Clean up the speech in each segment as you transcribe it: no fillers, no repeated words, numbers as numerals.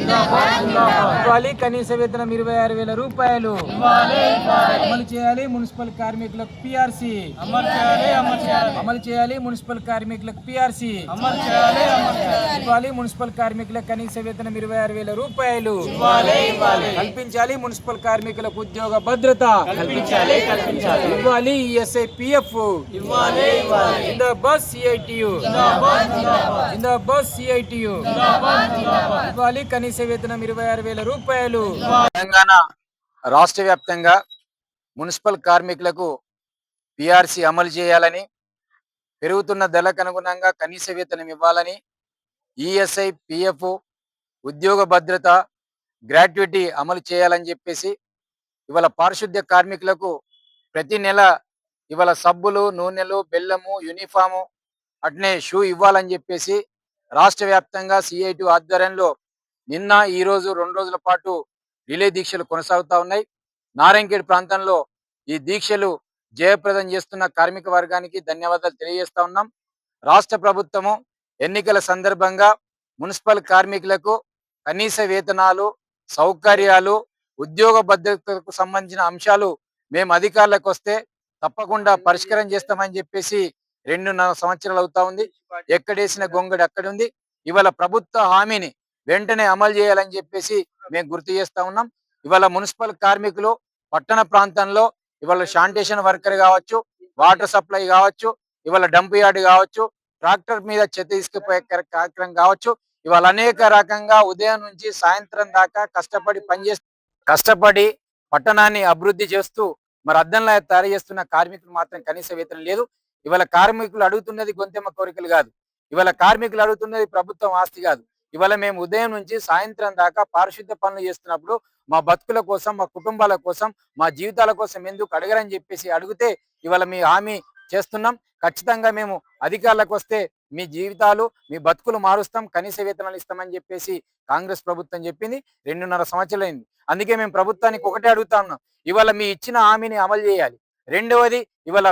ఇవ్వాలి కనీస వేతనం 26,000 రూపాయలు అమలు చేయాలి. మున్సిపల్ కార్మికులకు పిఆర్సీ అమలు చేయాలి. మున్సిపల్ కార్మికులకు పిఆర్సీ ఇవ్వాలి. మున్సిపల్ కార్మికులకు కనీస వేతనం 26,000 రూపాయలు కల్పించాలి. మున్సిపల్ కార్మికులకు ఉద్యోగ భద్రత ఇవ్వాలి. ఈఎస్ఐ పిఎఫ్ జిందాబాద్ సిఐటియు ఇవ్వాలి. కనీస వేతనం 26,000 రూపాయలు. తెలంగాణ రాష్ట్ర వ్యాప్తంగా మున్సిపల్ కార్మికులకు పిఆర్సీ అమలు చేయాలని, పెరుగుతున్న ధరలకు అనుగుణంగా కనీస వేతనం ఇవ్వాలని, ఈఎస్ఐ పిఎఫ్ ఉద్యోగ భద్రత గ్రాట్యుటీ అమలు చేయాలని చెప్పేసి ఇవాళ పారిశుద్ధ్య కార్మికులకు ప్రతి నెల ఇవాళ సబ్బులు, నూనెలు, బెల్లము, యూనిఫాము అట్నే షూ ఇవ్వాలని చెప్పేసి రాష్ట్ర వ్యాప్తంగా సిఐటి ఆధ్వర్యంలో నిన్న ఈ రోజు 2 రోజుల పాటు రిలే దీక్షలు కొనసాగుతా ఉన్నాయి. నారాయణఖేడ్ ప్రాంతంలో ఈ దీక్షలు జయప్రదం చేస్తున్న కార్మిక వర్గానికి ధన్యవాదాలు తెలియజేస్తా ఉన్నాం. రాష్ట్ర ప్రభుత్వము ఎన్నికల సందర్భంగా మున్సిపల్ కార్మికులకు కనీస వేతనాలు, సౌకర్యాలు, ఉద్యోగ భద్రతకు సంబంధించిన అంశాలు మేము అధికారులకు వస్తే తప్పకుండా పరిష్కారం చేస్తామని చెప్పేసి 2.5 సంవత్సరాలు అవుతా ఉంది. ఎక్కడేసిన గొంగడి అక్కడ ఉంది. ఇవాళ ప్రభుత్వ హామీని వెంటనే అమలు చేయాలని చెప్పేసి మేము గుర్తు చేస్తా ఉన్నాం. ఇవాళ మున్సిపల్ కార్మికులు పట్టణ ప్రాంతంలో ఇవాళ శానిటేషన్ వర్కర్ కావచ్చు, వాటర్ సప్లై కావచ్చు, ఇవాళ డంప్ యార్డ్ కావచ్చు, ట్రాక్టర్ మీద చెత్త తీసుకుపోయే కార్యక్రమం కావచ్చు, ఇవాళ అనేక రకంగా ఉదయం నుంచి సాయంత్రం దాకా కష్టపడి పట్టణాన్ని అభివృద్ధి చేస్తూ మరి అద్దంలా తయారు చేస్తున్న కార్మికులు మాత్రం కనీస వేతనం లేదు. ఇవాళ కార్మికులు అడుగుతున్నది గొంతెమ్మ కోరికలు కాదు. ఇవాళ కార్మికులు అడుగుతున్నది ప్రభుత్వం ఆస్తి కాదు. ఇవాళ మేము ఉదయం నుంచి సాయంత్రం దాకా పారిశుద్ధ్య పనులు చేస్తున్నప్పుడు మా బతుకుల కోసం, మా కుటుంబాల కోసం, మా జీవితాల కోసం ఎందుకు అడగరని చెప్పేసి అడిగితే ఇవాళ మీ హామీ చేస్తున్నాం. ఖచ్చితంగా మేము అధికారులకు వస్తే మీ జీవితాలు, మీ బతుకులు మారుస్తాం, కనీస వేతనాలు ఇస్తామని చెప్పేసి కాంగ్రెస్ ప్రభుత్వం చెప్పింది. 2.5 సంవత్సరాలైంది. అందుకే మేము ప్రభుత్వానికి ఒకటే అడుగుతా ఉన్నాం, ఇవాళ మీ ఇచ్చిన హామీని అమలు చేయాలి. రెండవది, ఇవాళ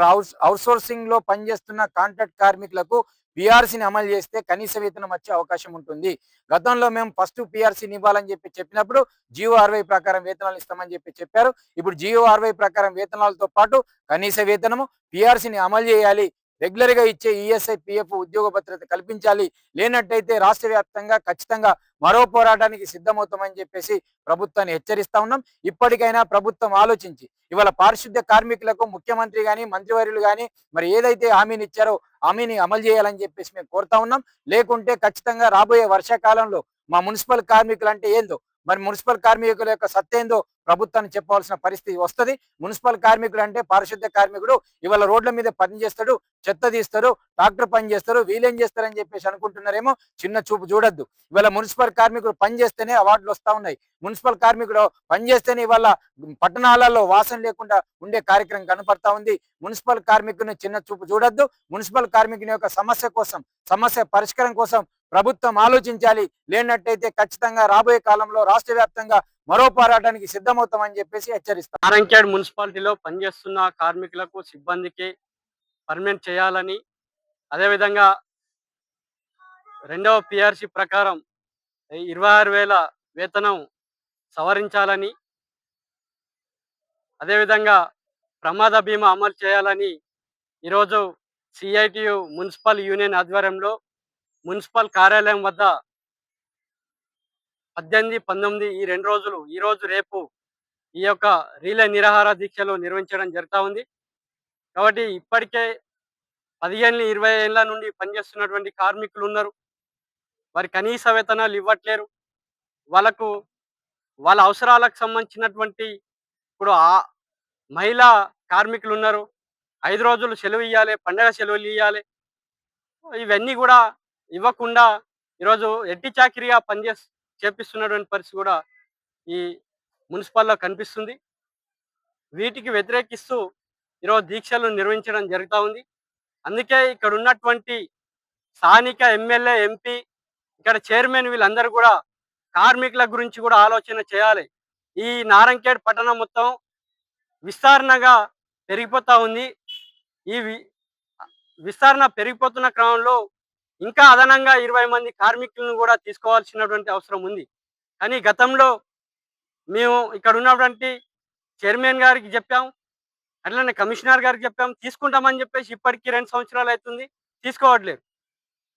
అవుట్సోర్సింగ్ లో పనిచేస్తున్న కాంట్రాక్ట్ కార్మికులకు పిఆర్సీని అమలు చేస్తే కనీస వేతనం వచ్చే అవకాశం ఉంటుంది. గతంలో మేము ఫస్ట్ పిఆర్సీని ఇవ్వాలని చెప్పినప్పుడు జియో 60 ప్రకారం వేతనాలు ఇస్తామని చెప్పారు. ఇప్పుడు జియో 60 ప్రకారం వేతనాలతో పాటు కనీస వేతనము, పిఆర్సీని అమలు చేయాలి. రెగ్యులర్ గా ఇచ్చే ఈఎస్ఐ పిఎఫ్ ఉద్యోగ భద్రత కల్పించాలి. లేనట్టయితే రాష్ట్ర వ్యాప్తంగా ఖచ్చితంగా మరో పోరాటానికి సిద్ధమవుతామని చెప్పేసి ప్రభుత్వాన్ని హెచ్చరిస్తా ఉన్నాం. ఇప్పటికైనా ప్రభుత్వం ఆలోచించి ఇవాళ పారిశుద్ధ్య కార్మికులకు ముఖ్యమంత్రి గాని, మంత్రివర్యులు గాని మరి ఏదైతే హామీని ఇచ్చారో హామీని అమలు చేయాలని చెప్పేసి మేము కోరుతా ఉన్నాం. లేకుంటే ఖచ్చితంగా రాబోయే వర్షాకాలంలో మా మున్సిపల్ కార్మికులు అంటే ఏందో, మరి మున్సిపల్ కార్మికుల యొక్క సత్తేందో ప్రభుత్వాన్ని చెప్పవలసిన పరిస్థితి వస్తుంది. మున్సిపల్ కార్మికుడు అంటే పారిశుద్ధ్య కార్మికుడు ఇవాళ రోడ్ల మీద పని చేస్తాడు, చెత్త తీస్తాడు, ట్రాక్టర్ పని చేస్తారు, వీళ్ళేం చేస్తారని చెప్పేసి అనుకుంటున్నారేమో. చిన్న చూపు చూడొద్దు. ఇవాళ మున్సిపల్ కార్మికుడు పని చేస్తేనే అవార్డులు వస్తా ఉన్నాయి. మున్సిపల్ కార్మికుడు పని చేస్తేనే ఇవాళ పట్టణాలలో వాసన లేకుండా ఉండే కార్యక్రమం కనపడతా ఉంది. మున్సిపల్ కార్మికుని చిన్న చూపు చూడొద్దు. మున్సిపల్ కార్మికుని యొక్క సమస్య పరిష్కారం కోసం ప్రభుత్వం ఆలోచించాలి. లేనట్టయితే ఖచ్చితంగా రాబోయే కాలంలో రాష్ట్ర వ్యాప్తంగా మరో పోరాటానికి సిద్ధమవుతామని చెప్పేసి హెచ్చరిస్తాం. నారాయణఖేడ్ మున్సిపాలిటీలో పనిచేస్తున్న కార్మికులకు, సిబ్బందికి పర్మనెంట్ చేయాలని, అదేవిధంగా రెండవ పిఆర్సీ ప్రకారం 26,000 వేతనం సవరించాలని, అదేవిధంగా ప్రమాద బీమా అమలు చేయాలని ఈరోజు సిఐటియు మున్సిపల్ యూనియన్ ఆధ్వర్యంలో మున్సిపల్ కార్యాలయం వద్ద 18, 19 ఈ 2 రోజులు, ఈరోజు రేపు ఈ యొక్క రీలే నిరాహార దీక్షలు నిర్వహించడం జరుగుతూ ఉంది. కాబట్టి ఇప్పటికే 15, 20 ఏళ్ల నుండి పనిచేస్తున్నటువంటి కార్మికులు ఉన్నారు. వారి కనీస వేతనాలు ఇవ్వట్లేరు. వాళ్ళ అవసరాలకు సంబంధించినటువంటి ఇప్పుడు మహిళా కార్మికులు ఉన్నారు. 5 రోజులు సెలవు ఇవ్వాలి, పండగ సెలవులు ఇవ్వాలి. ఇవన్నీ కూడా ఇవ్వకుండా ఈరోజు ఎట్టి చాకిరీగా చేపిస్తున్నటువంటి పరిస్థితి కూడా ఈ మున్సిపల్లో కనిపిస్తుంది. వీటికి వ్యతిరేకిస్తూ ఈరోజు దీక్షలు నిర్వహించడం జరుగుతూ ఉంది. అందుకే ఇక్కడ ఉన్నటువంటి స్థానిక ఎమ్మెల్యే, ఎంపీ, ఇక్కడ చైర్మన్ వీళ్ళందరూ కూడా కార్మికుల గురించి కూడా ఆలోచన చేయాలి. ఈ నారాయణఖేడ్ పట్టణం మొత్తం విస్తరణగా పెరిగిపోతూ ఉంది. ఈ విస్తరణ పెరిగిపోతున్న క్రమంలో ఇంకా అదనంగా 20 మంది కార్మికులను కూడా తీసుకోవాల్సినటువంటి అవసరం ఉంది. కానీ గతంలో మేము ఇక్కడ ఉన్నటువంటి చైర్మన్ గారికి చెప్పాం, అట్లనే కమిషనర్ గారికి చెప్పాం, తీసుకుంటామని చెప్పేసి ఇప్పటికి 2 సంవత్సరాలు అవుతుంది, తీసుకోవట్లేదు.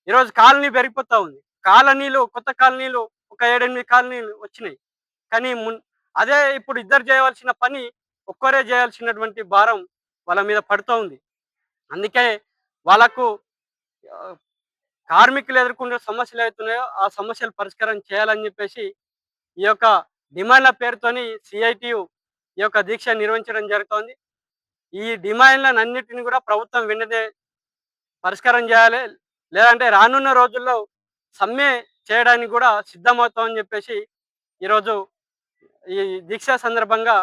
ఈరోజు కాలనీ పెరిగిపోతా ఉంది. కాలనీలు, కొత్త కాలనీలు ఒక 7, 8 కాలనీలు వచ్చినాయి. కానీ అదే ఇప్పుడు ఇద్దరు చేయవలసిన పని ఒక్కరే చేయాల్సినటువంటి భారం వాళ్ళ మీద పడుతూ ఉంది. అందుకే వాళ్ళకు ఆహ్, కార్మికులు ఎదుర్కొనే సమస్యలు ఏవైతున్నాయో ఆ సమస్యలు పరిష్కారం చేయాలని చెప్పేసి ఈ యొక్క డిమాండ్ల పేరుతోని సిఐటియు ఈ యొక్క దీక్ష నిర్వహించడం జరుగుతోంది. ఈ డిమాండ్లనన్నిటిని కూడా ప్రభుత్వం వెంటనే పరిష్కారం చేయాలి. లేదంటే రానున్న రోజుల్లో సమ్మె చేయడానికి కూడా సిద్ధమవుతామని చెప్పేసి ఈరోజు ఈ దీక్ష సందర్భంగా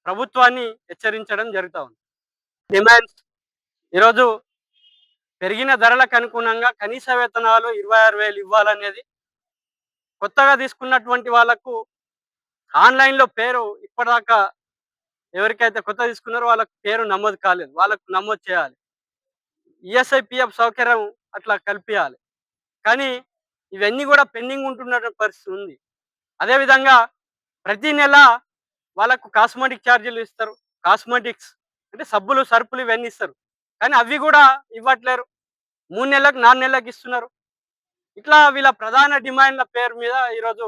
ప్రభుత్వాన్ని హెచ్చరించడం జరుగుతా ఉంది. డిమాండ్స్ ఈరోజు పెరిగిన ధరలకు అనుగుణంగా కనీస వేతనాలు 26,000 ఇవ్వాలనేది. కొత్తగా తీసుకున్నటువంటి వాళ్ళకు ఆన్‌లైన్‌లో పేరు ఇప్పటిదాకా ఎవరికైతే కొత్తగా తీసుకున్నారో వాళ్ళకి పేరు నమోదు కాలేదు. వాళ్ళకు నమోదు చేయాలి. ఈఎస్ఐ, పీఎఫ్ సౌకర్యం అట్లా కల్పియాలి. కానీ ఇవన్నీ కూడా పెండింగ్ ఉంటున్న పరిస్థితి ఉంది. అదేవిధంగా ప్రతి నెల వాళ్ళకు కాస్మెటిక్ ఛార్జీలు ఇస్తారు. కాస్మెటిక్స్ అంటే సబ్బులు, సరుపులు ఇవన్నీ ఇస్తారు. కానీ అవి కూడా ఇవ్వట్లేరు. 3 నెలలకు, 4 నెలలకు ఇస్తున్నారు. ఇట్లా వీళ్ళ ప్రధాన డిమాండ్ల పేరు మీద ఈరోజు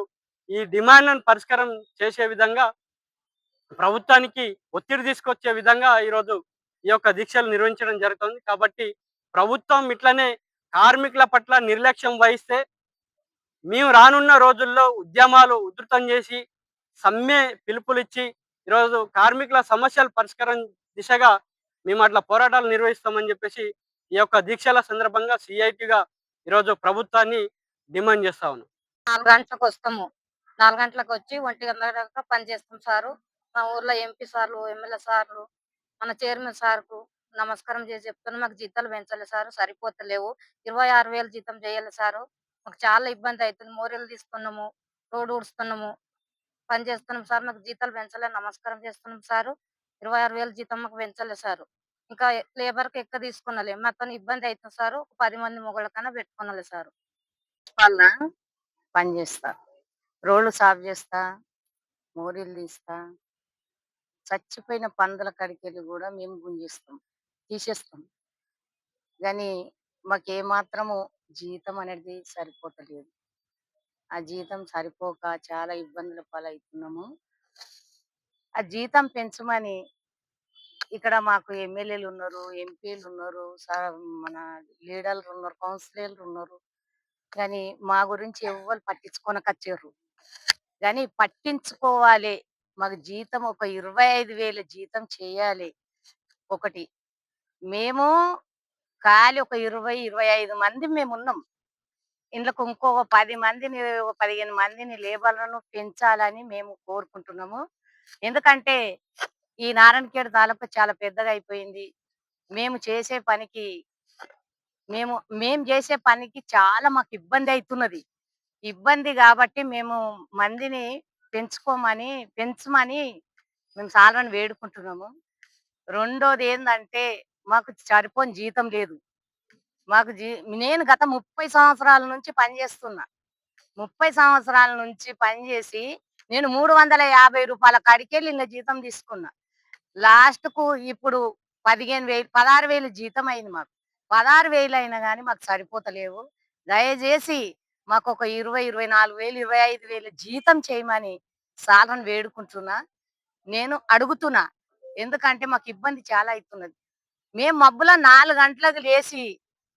ఈ డిమాండ్‌లను పరిష్కారం చేసే విధంగా ప్రభుత్వానికి ఒత్తిడి తీసుకొచ్చే విధంగా ఈరోజు ఈ యొక్క దీక్షలు నిర్వహించడం జరుగుతుంది. కాబట్టి ప్రభుత్వం ఇట్లనే కార్మికుల పట్ల నిర్లక్ష్యం వహిస్తే మేము రానున్న రోజుల్లో ఉద్యమాలు ఉధృతం చేసి సమ్మె పిలుపులిచ్చి ఈరోజు కార్మికుల సమస్యల పరిష్కారం దిశగా మేము అట్లా పోరాటాలు నిర్వహిస్తామని చెప్పేసి ఈ యొక్క దీక్షల సందర్భంగా సిఐటిగా ఈరోజు ప్రభుత్వాన్ని డిమాండ్ చేస్తా ఉన్నాం. 4 గంటలకు వస్తాము. 4 గంటలకు వచ్చి 1 గంటల దాకా పని చేస్తాం సారు. మా ఊర్లో ఎంపీ సార్లు, ఎమ్మెల్యే సార్లు, మన చైర్మన్ సార్‌కు నమస్కారం చేసి చెప్తున్నాం. మాకు జీతాలు పెంచాలి సారు, సరిపోతలేవు. 26,000 జీతం చేయాలి సారు. మాకు చాలా ఇబ్బంది అయితుంది. మోరీలు తీస్తున్నాము, రోడ్ ఊడుస్తున్నాము, పని చేస్తున్నాం సార్. మాకు జీతాలు పెంచాలి నమస్కారం చేస్తున్నాం సారు. 26,000 జీతం మాకు పెంచాలి సారు. ఇంకా లేబర్‌కి ఎక్కువ తీసుకున్నాలే. మాతోని ఇబ్బంది అయితుంది సారు. 10 మంది మొగోళ్ళకన్నా పెట్టుకునాలి సారు. వల్ల పని చేస్తా. రోడ్లు సాఫ్ చేస్తా, మోరీలు తీస్తా. చచ్చిపోయిన పందుల కాడికెళ్ళి గూడా మేము గుంజిస్తాం. తీసేస్తాం. గానీ మాకేమాత్రము జీతం అనేది సరిపోతలేదు. ఆ జీతం సరిపోక చాలా ఇబ్బందుల పాలైతున్నాము. ఆ జీతం పెంచమని ఇక్కడ మాకు ఎమ్మెల్యేలున్నారు, ఎంపీలున్నారు, మన లీడర్లున్నారు, కౌన్సిలర్లున్నారు. కానీ మా గురించి ఎవ్వరు పట్టించుకోనకచ్చిర్రు. గానీ పట్టించుకోవాలే. మాకు జీతం ఒక 25,000 జీతం చేయాలి. ఒకటి. మేము ఖాళీ ఒక 20, 25 మంది మేమున్నాం. ఇండ్లకు ఇంకొక 10 మందిని, 15 మందిని లేబర్‌లను పెంచాలని మేము కోరుకుంటున్నాము. ఎందుకంటే ఈ నారాయణఖేడ్ తాలూకా చాలా పెద్దగా అయిపోయింది. మేము చేసే పనికి మేము చేసే పనికి చాలా మాకు ఇబ్బంది అయితున్నది. ఇబ్బంది గాబట్టి మేము మందిని పెంచమని మేము సార్‌లను వేడుకుంటున్నాము. రెండోదేందంటే మాకు సరిపోని జీతం లేదు. మాకు నేను గత 30 సంవత్సరాల నుంచి పనిచేస్తున్నా. 30 సంవత్సరాల నుంచి పనిచేసి నేను రూ. 350 కాడికెళ్ళి ఇంగ జీతం తీసుకున్నా. లాస్ట్‌కు ఇప్పుడు 15,000 16,000 జీతం అయింది మాకు. 16,000 అయినా గాని మాకు సరిపోతలేవు. దయచేసి మాకొక 20, 24,000, 25,000 జీతం చేయమని సార్‌లను వేడుకుంటున్నా. నేను అడుగుతున్నా. ఎందుకంటే మాకు ఇబ్బంది చాలా అయితున్నది. మేము మబ్బుల 4 గంటలకు లేసి,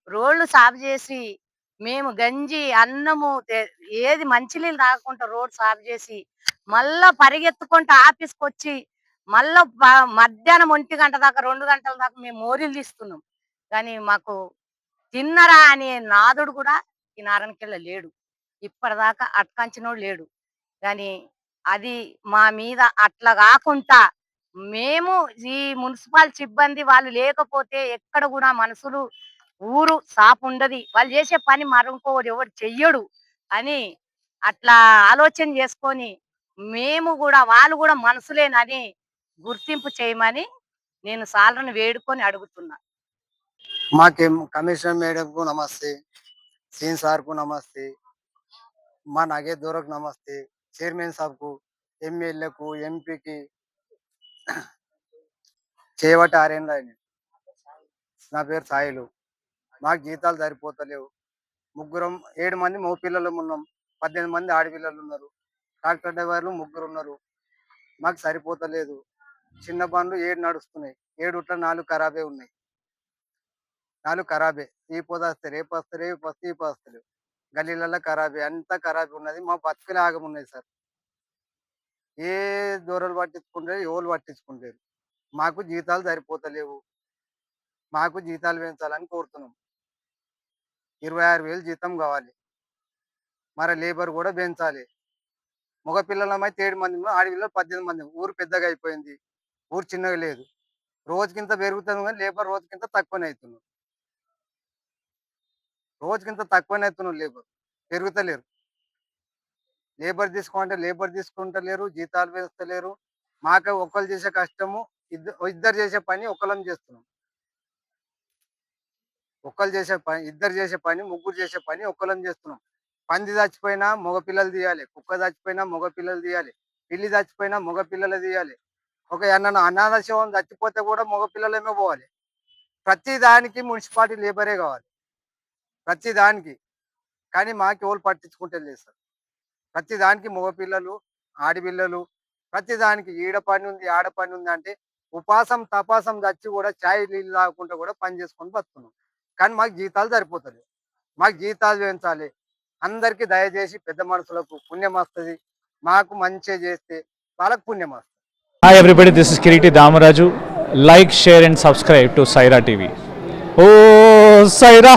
రోడ్లు సాఫ్ జేసి, మేము గంజి, అన్నము ఏది మంచినీళ్ళు తాగకుండా రోడ్ సాఫ్ జేసి, మళ్ళా పరిగెత్తుకుంటా ఆఫీస్‌కొచ్చి, మళ్ళా మధ్యాహ్నం 1 గంట దాకా, 2 గంటల దాకా మేము మోరీలు తీస్తున్నాం. కానీ మాకు తిన్నరా అనే నాదుడు గూడా ఈ నారాయణఖేడ్‌లో లేడు. ఇప్పటిదాకా అటకాంచినోడు లేడు. గానీ అది మా మీద అట్లా గాకుంటా మేము ఈ మున్సిపల్ సిబ్బంది వాళ్ళు లేకపోతే ఎక్కడ గూడా మనుషులు ఊరు సాపుండది. వాళ్ళు చేసే పని మరింకోడు ఎవడు చెయ్యడు అని అట్లా ఆలోచన చేసుకొని మేము గూడా వాళ్ళు గూడా మనుషులేనని గుర్తింపు చేయమని నేను సార్‌లను వేడుకొని అడుగుతున్నా. మాకేం కమిషనర్ మేడంకు నమస్తే, సీన్ సార్‌కు నమస్తే, మా నగేష్ దొరకు నమస్తే. చైర్మన్ సాబ్కు, ఎమ్మెల్యేలకు, ఎంపీకి చేయబట్టి 6 ఏళ్ళు అయినాయి. నా పేరు సాయిలు. మాకు జీతాలు సరిపోతలేవు. 7 మంది మగ పిల్లలం ఉన్నాం. 18 మంది ఆడపిల్లలు ఉన్నారు. ట్రాక్టర్ డ్రైవర్లు 3 ఉన్నారు. మాకు సరిపోతలేదు. చిన్న బండ్లు 7 నడుస్తున్నాయి. 7 4 ఖరాబే ఉన్నాయి. 4 ఖరాబే. ఈ పొదొస్తే రేపు వస్తే రేపు వస్తే ఈ పొదొస్తలేవు. గల్లీలలో ఖరాబే, అంతా ఖరాబీ ఉన్నది. మా బతుకులే ఆగమున్నాయి సార్. ఏ దూరలు పట్టించుకుంటారు, ఎవరు పట్టించుకుంటారు. మాకు జీతాలు సరిపోతలేవు. మాకు జీతాలు పెంచాలని కోరుతున్నాం. 26,000 జీతం కావాలి. మరి లేబర్ కూడా పెంచాలి. మగ పిల్లలమైతే 7 మంది ఉన్నాం, ఆడపిల్లలు 18 మంది. ఊరు పెద్దగా అయిపోయింది. ఊరు చిన్నగా లేదు. రోజుకింత పెరుగుతుంది కానీ లేబర్ రోజుకింత తక్కువనే అవుతున్నాం. రోజుకింత తక్కువనే అవుతున్నాం. లేబర్ పెరుగుతలేరు. లేబర్ తీసుకోమంటే లేబర్ తీసుకుంటలేరు, జీతాలు పెంచుతలేరు. మాకు ఒక్కరు చేసే కష్టము, ఇద్దరు చేసే పని ఒకళ్ళం చేస్తున్నాం. ఒక్కరు చేసే పని, ఇద్దరు చేసే పని, 3 చేసే పని ఒక్కళ్ళం చేస్తున్నాం. పంది చచ్చిపోయినా మగ పిల్లలు తీయాలి, కుక్క చచ్చిపోయినా మగ పిల్లలు తీయాలి, పిల్లి చచ్చిపోయినా మగ పిల్లలు తీయాలి. ఒక ఏమన్నా అనాథ శవం చచ్చిపోతే కూడా మగ పిల్లలేమో పోవాలి. ప్రతి దానికి మున్సిపాలిటీ లేబరే కావాలి, ప్రతి దానికి. కానీ మాకు ఎవరు పట్టించుకుంటే లేదు సార్. ప్రతి దానికి మగ పిల్లలు, ఆడపిల్లలు, ప్రతి దానికి ఈడ పని ఉంది, ఆడ పని ఉంది అంటే ఉపాసం తపాసం చచ్చి కూడా చాయ్ నీళ్ళు తాగకుండా కూడా పని చేసుకొని బతున్నాం. కానీ మాకు జీతాలు సరిపోతలేదు. మాకు జీతాలు పెంచాలి. అందరికీ దయచేసి పెద్ద మనుషులకు పుణ్యం వస్తుంది. మాకు మంచిగా చేస్తే వాళ్ళకు పుణ్యం వస్తుంది. Hi everybody, this is Kiriti Damaraju. Like, share and subscribe to Saira TV. Oh, Saira!